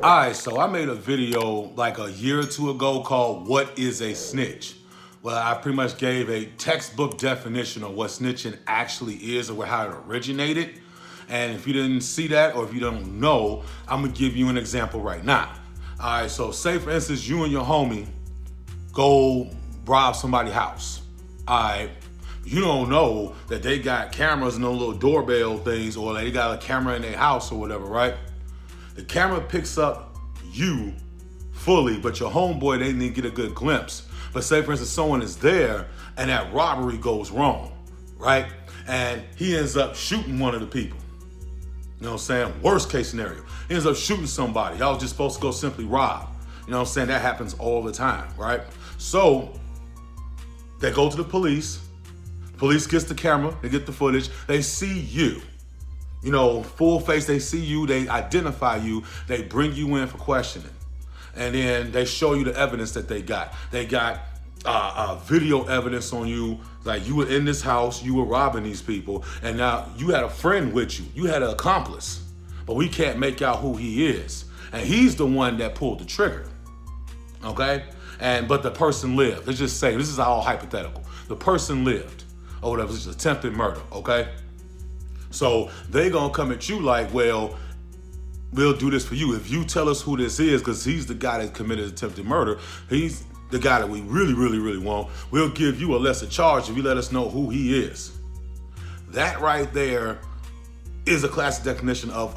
All right, so I made a video like a year or two ago called What is a Snitch? Well, I pretty much gave a textbook definition of what snitching actually is or how it originated. And if you didn't see that or if you don't know, I'm gonna give you an example right now. All right, so say for instance, you and your homie go rob somebody's house. All right, you don't know that they got cameras and those little doorbell things or they got a camera in their house or whatever, right? The camera picks up you fully, but your homeboy, they didn't get a good glimpse. But say, for instance, someone is there and that robbery goes wrong, right? And he ends up shooting one of the people. You know what I'm saying? Worst case scenario. He ends up shooting somebody. Y'all was just supposed to go simply rob. You know what I'm saying? That happens all the time, right? So they go to the police. Police gets the camera. They get the footage. They see you. You know, full face, they see you, they identify you, they bring you in for questioning. And then they show you the evidence that they got. They got video evidence on you, like you were in this house, you were robbing these people, and now you had a friend with you. You had an accomplice, but we can't make out who he is. And he's the one that pulled the trigger, okay? But the person lived. Let's just say, this is all hypothetical. The person lived, or whatever, it's just attempted murder, okay? So they gonna come at you like, well, we'll do this for you. If you tell us who this is, because he's the guy that committed attempted murder, he's the guy that we really, really, really want, we'll give you a lesser charge if you let us know who he is. That right there is a classic definition of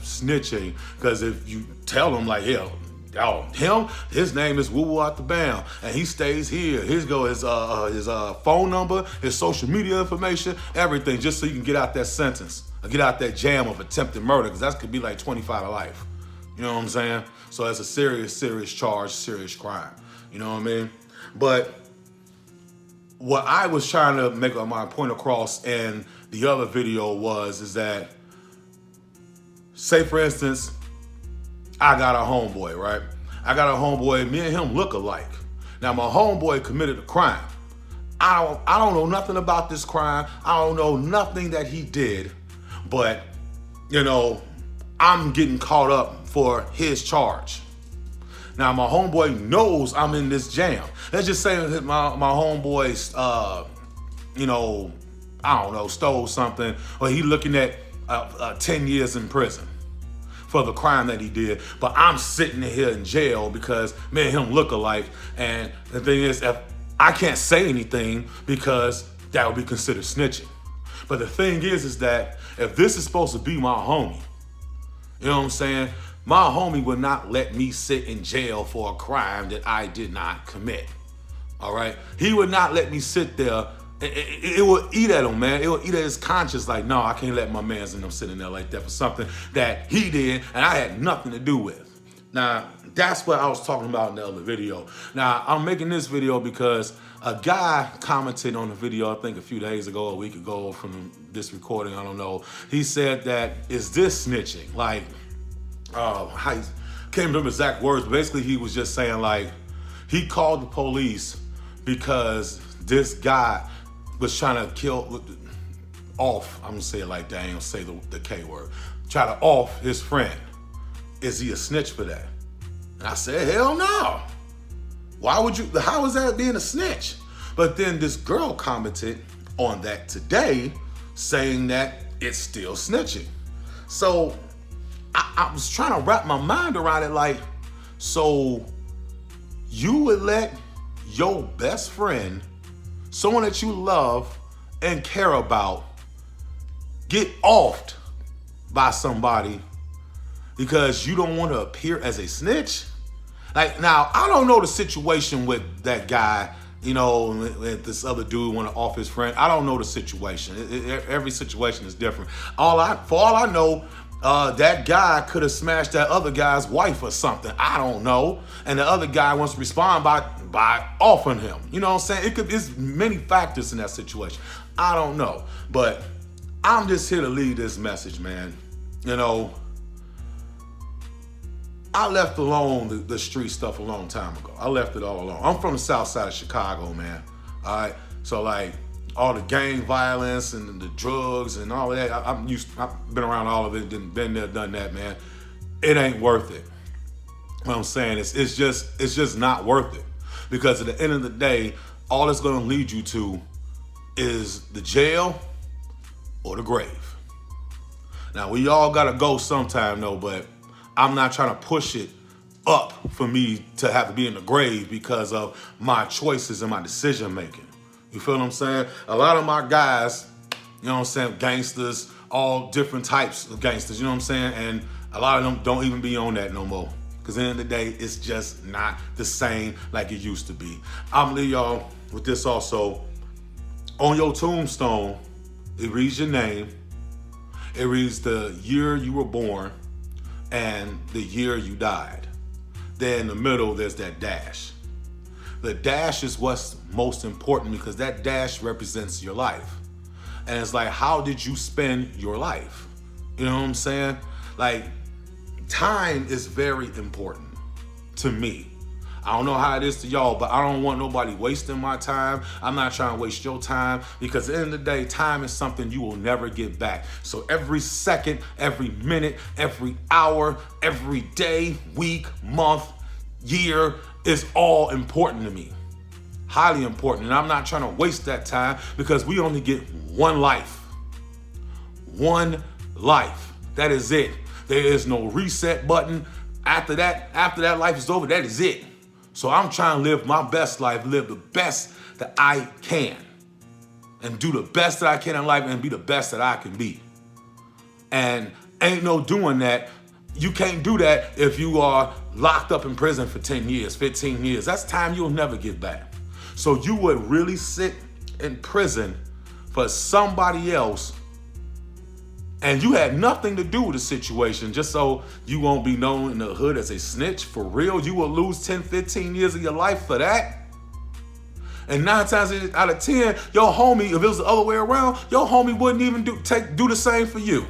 snitching, because if you tell them like, his name is Woo Woo Out the Bam, and he stays here. Here's his phone number, his social media information, everything, just so you can get out that sentence, or get out that jam of attempted murder, because that could be like 25 to life. You know what I'm saying? So that's a serious, serious charge, serious crime. You know what I mean? But what I was trying to make my point across in the other video is that, say for instance, I got a homeboy, right? I got a homeboy, me and him look alike. Now my homeboy committed a crime. I don't know nothing about this crime. I don't know nothing that he did, but you know, I'm getting caught up for his charge. Now my homeboy knows I'm in this jam. Let's just say my homeboy, I don't know, stole something, or he looking at 10 years in prison for the crime that he did, but I'm sitting here in jail because me and him look alike. And the thing is, if I can't say anything because that would be considered snitching. But the thing is that if this is supposed to be my homie, you know what I'm saying? My homie would not let me sit in jail for a crime that I did not commit. All right? He would not let me sit there. It will eat at him, man. It will eat at his conscience. Like, no, I can't let my mans and them sitting there like that for something that he did and I had nothing to do with. Now, that's what I was talking about in the other video. Now, I'm making this video because a guy commented on the video, I think a few days ago, a week ago from this recording, I don't know. He said that, is this snitching? Like, I can't remember exact words, but basically he was just saying like, he called the police because this guy was trying to kill off, I'm gonna say it like that, I ain't gonna say the K word, try to off his friend. Is he a snitch for that? And I said, hell no. Why would you, how is that being a snitch? But then this girl commented on that today saying that it's still snitching. So I was trying to wrap my mind around it like, so you would let your best friend, someone that you love and care about, get offed by somebody because you don't want to appear as a snitch? Like, now, I don't know the situation with that guy, you know, with this other dude want to off his friend. I don't know the situation. Every situation is different. For all I know, that guy could have smashed that other guy's wife or something. I don't know. And the other guy wants to respond by offing him. You know what I'm saying? It's many factors in that situation. I don't know. But I'm just here to leave this message, man. You know, I left alone the street stuff a long time ago. I left it all alone. I'm from the south side of Chicago, man. All right? So like, all the gang violence and the drugs and all of that, I've been around all of it, been there, done that, man. It ain't worth it. What I'm saying is it's just not worth it. Because at the end of the day, all it's gonna lead you to is the jail or the grave. Now we all gotta go sometime though, but I'm not trying to push it up for me to have to be in the grave because of my choices and my decision making. You feel what I'm saying? A lot of my guys, you know what I'm saying, gangsters, all different types of gangsters, you know what I'm saying? And a lot of them don't even be on that no more. Because at the end of the day, it's just not the same like it used to be. I'm gonna leave y'all with this also. On your tombstone, it reads your name, it reads the year you were born, and the year you died. Then in the middle, there's that dash. The dash is what's most important because that dash represents your life. And it's like, how did you spend your life? You know what I'm saying? Like, time is very important to me. I don't know how it is to y'all, but I don't want nobody wasting my time. I'm not trying to waste your time because at the end of the day, time is something you will never get back. So every second, every minute, every hour, every day, week, month, year is all important to me. Highly important. And I'm not trying to waste that time because we only get one life. One life. That is it. There is no reset button. After that life is over, that is it. So I'm trying to live my best life, live the best that I can, and do the best that I can in life and be the best that I can be. And ain't no doing that. You can't do that if you are locked up in prison for 10 years, 15 years. That's time you'll never get back. So you would really sit in prison for somebody else and you had nothing to do with the situation just so you won't be known in the hood as a snitch. For real, you will lose 10, 15 years of your life for that. And 9 times out of 10, your homie, if it was the other way around, your homie wouldn't even do the same for you.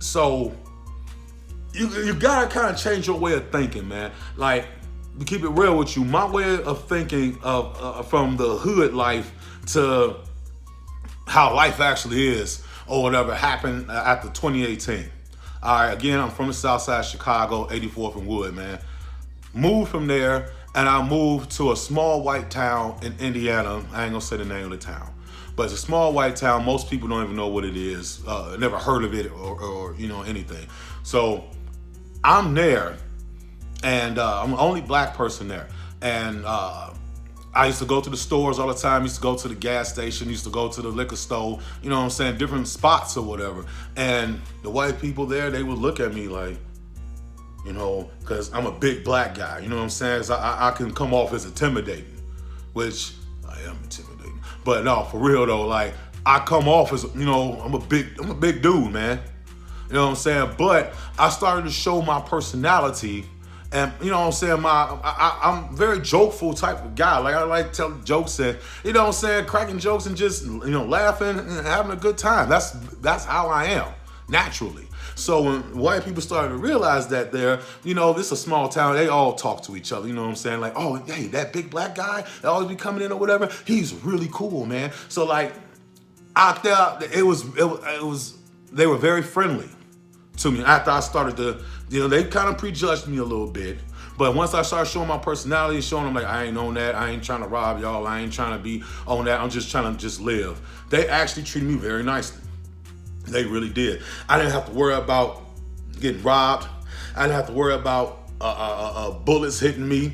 So you gotta kind of change your way of thinking, man. Like, to keep it real with you, my way of thinking of from the hood life to how life actually is or whatever happened after 2018. All right, again, I'm from the south side of Chicago, 84th and Wood, man. Moved from there, and I moved to a small white town in Indiana. I ain't gonna say the name of the town, but it's a small white town. Most people don't even know what it is, never heard of it or you know, anything. So I'm there, and I'm the only black person there. And I used to go to the stores all the time, used to go to the gas station, used to go to the liquor store, you know what I'm saying, different spots or whatever. And the white people there, they would look at me like, you know, because I'm a big black guy, you know what I'm saying? So I can come off as intimidating, which I am intimidating. But no, for real though, like, I come off as, you know, I'm a big dude, man. You know what I'm saying? But I started to show my personality. And you know what I'm saying, I'm very jokeful type of guy. Like, I like to tell jokes and, you know what I'm saying, cracking jokes and just, you know, laughing and having a good time. That's how I am, naturally. So when white people started to realize that there, you know, this is a small town, they all talk to each other, you know what I'm saying? Like, oh, hey, that big black guy that always be coming in or whatever, he's really cool, man. So like, out there, it was, they were very friendly to me. After I started to, you know, they kind of prejudged me a little bit. But once I started showing my personality, showing them like, I ain't on that, I ain't trying to rob y'all, I ain't trying to be on that, I'm just trying to just live. They actually treated me very nicely. They really did. I didn't have to worry about getting robbed. I didn't have to worry about bullets hitting me.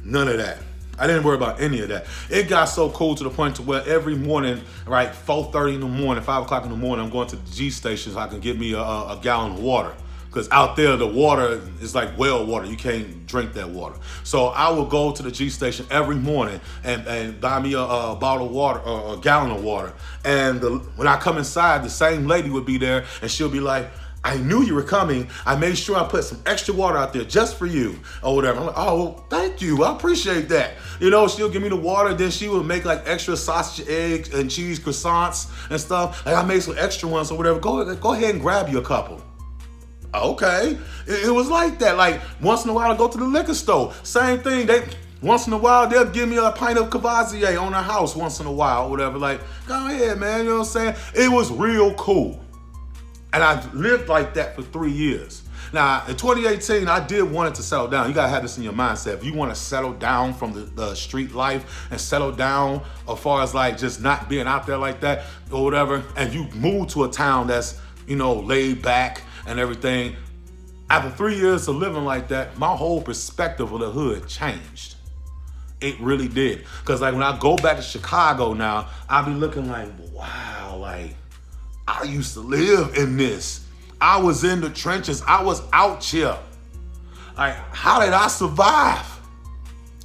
None of that. I didn't worry about any of that. It got so cool to the point to where every morning, right, 4:30 in the morning, 5 o'clock in the morning, I'm going to the G station so I can get me a gallon of water. Because out there, the water is like well water. You can't drink that water. So I will go to the G station every morning and buy me a bottle of water, or a gallon of water. And when I come inside, the same lady would be there and she'll be like, I knew you were coming. I made sure I put some extra water out there just for you or whatever. I'm like, oh, well, thank you. I appreciate that. You know, she'll give me the water. Then she would make like extra sausage, eggs, and cheese croissants and stuff. Like, I made some extra ones or whatever. Go ahead and grab you a couple. Okay. It was like that. Like, once in a while, I go to the liquor store. Same thing. Once in a while, they'll give me a pint of Cavassier on their house once in a while or whatever. Like, go ahead, man. You know what I'm saying? It was real cool. And I lived like that for 3 years. Now, in 2018, I did want it to settle down. You gotta have this in your mindset. If you want to settle down from the street life and settle down as far as like just not being out there like that or whatever, and you move to a town that's, you know, laid back and everything, after 3 years of living like that, my whole perspective of the hood changed. It really did. Because like when I go back to Chicago now, I be looking like, wow, like I used to live in this. I was in the trenches. I was out here. Like, how did I survive?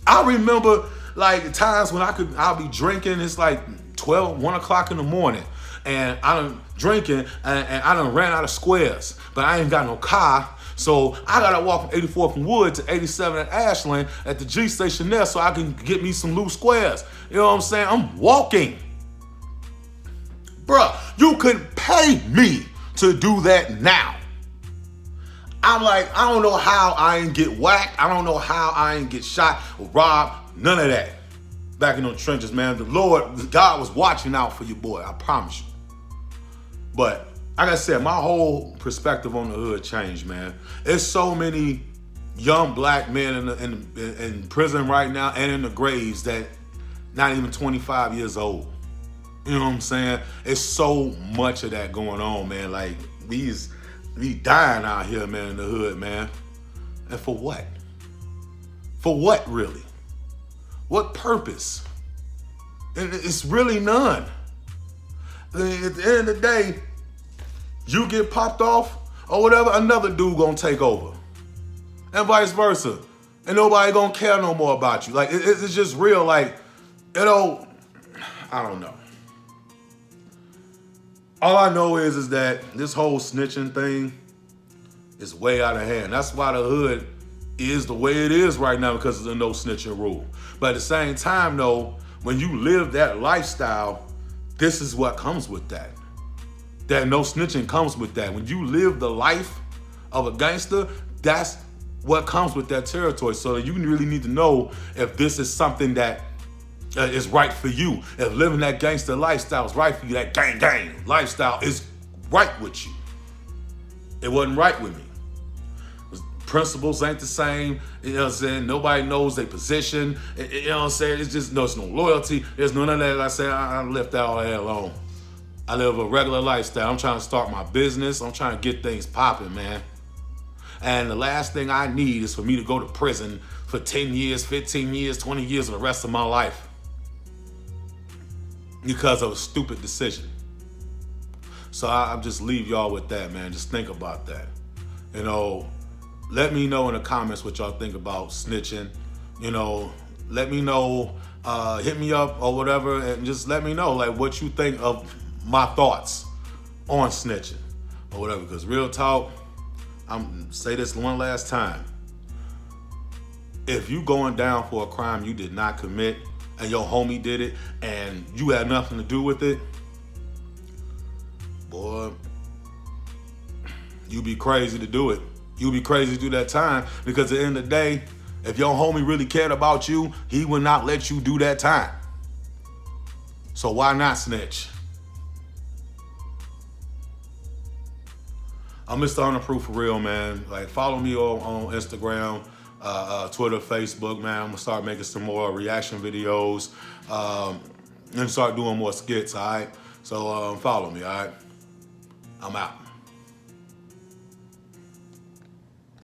I remember like times when I'll be drinking. It's like 1 o'clock in the morning. And I done drinking and I done ran out of squares. But I ain't got no car. So I gotta walk from 84th and Wood to 87 at Ashland at the G station there so I can get me some loose squares. You know what I'm saying? I'm walking. Bruh, you couldn't pay me to do that now. I'm like, I don't know how I ain't get whacked. I don't know how I ain't get shot or robbed. None of that. Back in those trenches, man. The Lord, God was watching out for you, boy. I promise you. But like I said, my whole perspective on the hood changed, man. There's so many young black men in prison right now and in the graves that not even 25 years old. You know what I'm saying? It's so much of that going on, man. Like, we dying out here, man, in the hood, man. And for what? For what, really? What purpose? And it's really none. At the end of the day, you get popped off or whatever, another dude gonna take over. And vice versa. And nobody gonna care no more about you. Like, it's just real, like, you know, I don't know. All I know is that this whole snitching thing is way out of hand. That's why the hood is the way it is right now, because of the no snitching rule. But at the same time, though, when you live that lifestyle, this is what comes with that. That no snitching comes with that. When you live the life of a gangster, that's what comes with that territory. So you really need to know if this is something that is right for you. If living that gangster lifestyle is right for you, that gang lifestyle is right with you. It wasn't right with me. Principles ain't the same. You know what I'm saying? Nobody knows their position. You know what I'm saying? It's just, there's no loyalty. There's none of that. Like I said, I left that all that alone. I live a regular lifestyle. I'm trying to start my business. I'm trying to get things popping, man. And the last thing I need is for me to go to prison for 10 years, 15 years, 20 years of the rest of my life because of a stupid decision. So I'll just leave y'all with that, man. Just think about that. You know, let me know in the comments what y'all think about snitching. You know, let me know, hit me up or whatever, and just let me know like what you think of my thoughts on snitching or whatever. Because real talk, I'm say this one last time. If you going down for a crime you did not commit and your homie did it and you had nothing to do with it, boy, you be crazy to do it. You be crazy to do that time, because at the end of the day, if your homie really cared about you, he would not let you do that time. So why not snitch? I'm Mr. Underproof for real, man. Like, follow me on Instagram, Twitter, Facebook, man. I'm gonna start making some more reaction videos and start doing more skits, all right? So follow me, all right? I'm out.